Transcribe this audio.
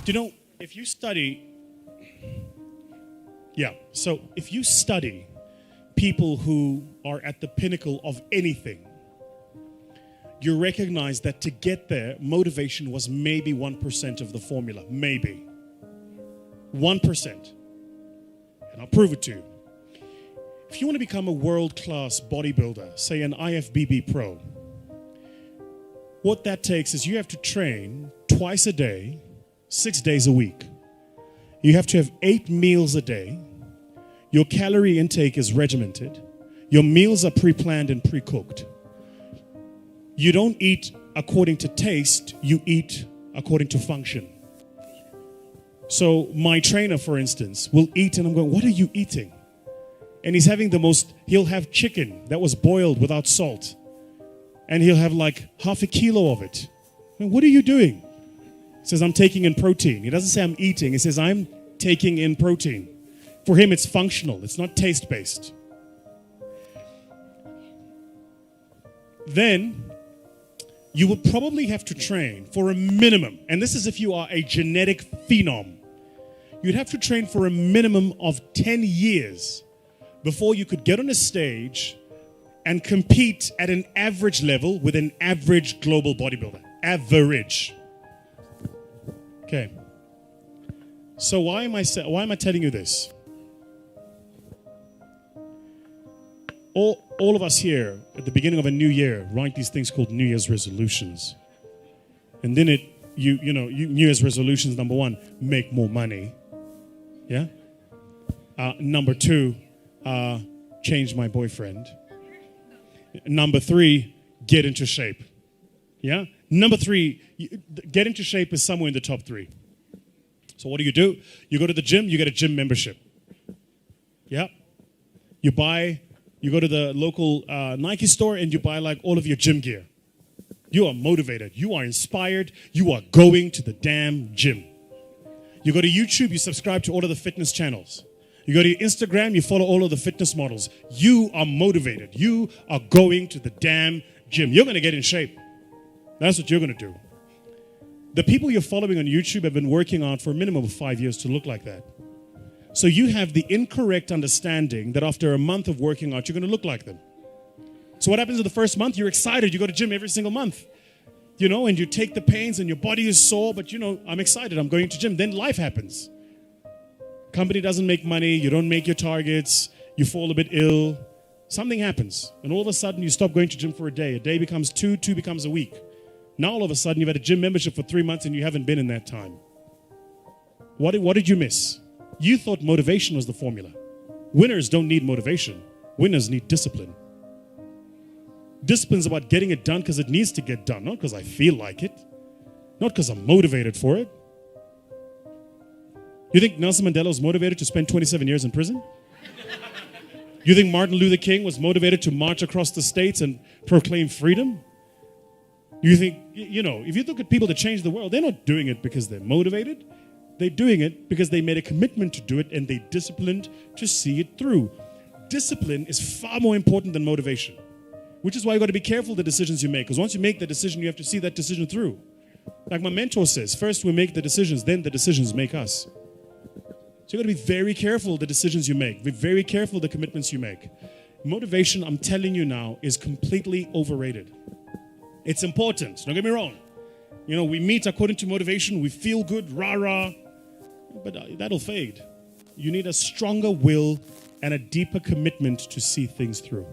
You know, if you study, so if you study people who are at the pinnacle of anything, you recognize that to get there, motivation was maybe 1% of the formula. Maybe. 1%. And I'll prove it to you. If you want to become a world-class bodybuilder, say an IFBB pro, what that takes is you have to train twice a day, 6 days a week. You have to have 8 meals a day. Your calorie intake is regimented. Your meals are pre-planned and pre-cooked. You don't eat according to taste, you eat according to function. So my trainer, for instance, will eat and I'm going, what are you eating? And he's having he'll have chicken that was boiled without salt. And he'll have like half a kilo of it. What are you doing? He says, I'm taking in protein. He doesn't say I'm eating. He says, I'm taking in protein. For him, it's functional. It's not taste-based. Then you would probably have to train for a minimum, and this is if you are a genetic phenom, you'd have to train for a minimum of 10 years before you could get on a stage and compete at an average level with an average global bodybuilder. Average. Okay. So why am I telling you this? All of us here at the beginning of a new year write these things called New Year's resolutions. And then New Year's resolutions, number 1, make more money. Yeah? Number 2, change my boyfriend. Number 3, get into shape. Yeah? Number 3, get into shape is somewhere in the top 3. So what do? You go to the gym, you get a gym membership. Yeah? You go to the local Nike store and you buy like all of your gym gear. You are motivated. You are inspired. You are going to the damn gym. You go to YouTube, you subscribe to all of the fitness channels. You go to your Instagram, you follow all of the fitness models. You are motivated. You are going to the damn gym. You're going to get in shape. That's what you're going to do. The people you're following on YouTube have been working on for a minimum of 5 years to look like that. So you have the incorrect understanding that after a month of working out, you're going to look like them. So what happens in the first month? You're excited. You go to gym every single month. And you take the pains and your body is sore, but I'm excited. I'm going to gym. Then life happens. Company doesn't make money. You don't make your targets. You fall a bit ill. Something happens. And all of a sudden you stop going to gym for a day. A day becomes 2, 2 becomes a week. Now all of a sudden you've had a gym membership for 3 months and you haven't been in that time. What did you miss? You thought motivation was the formula. Winners don't need motivation. Winners need discipline. Discipline's about getting it done because it needs to get done, not because I feel like it, not because I'm motivated for it. You think Nelson Mandela was motivated to spend 27 years in prison? You think Martin Luther King was motivated to march across the states and proclaim freedom? You think, if you look at people that change the world, they're not doing it because they're motivated. They're doing it because they made a commitment to do it and they disciplined to see it through. Discipline is far more important than motivation, which is why you got to be careful the decisions you make. Because once you make the decision, you have to see that decision through. Like my mentor says, first we make the decisions, then the decisions make us. So you got to be very careful the decisions you make. Be very careful the commitments you make. Motivation, I'm telling you now, is completely overrated. It's important. Don't get me wrong. We meet according to motivation. We feel good, rah-rah. But that'll fade. You need a stronger will and a deeper commitment to see things through.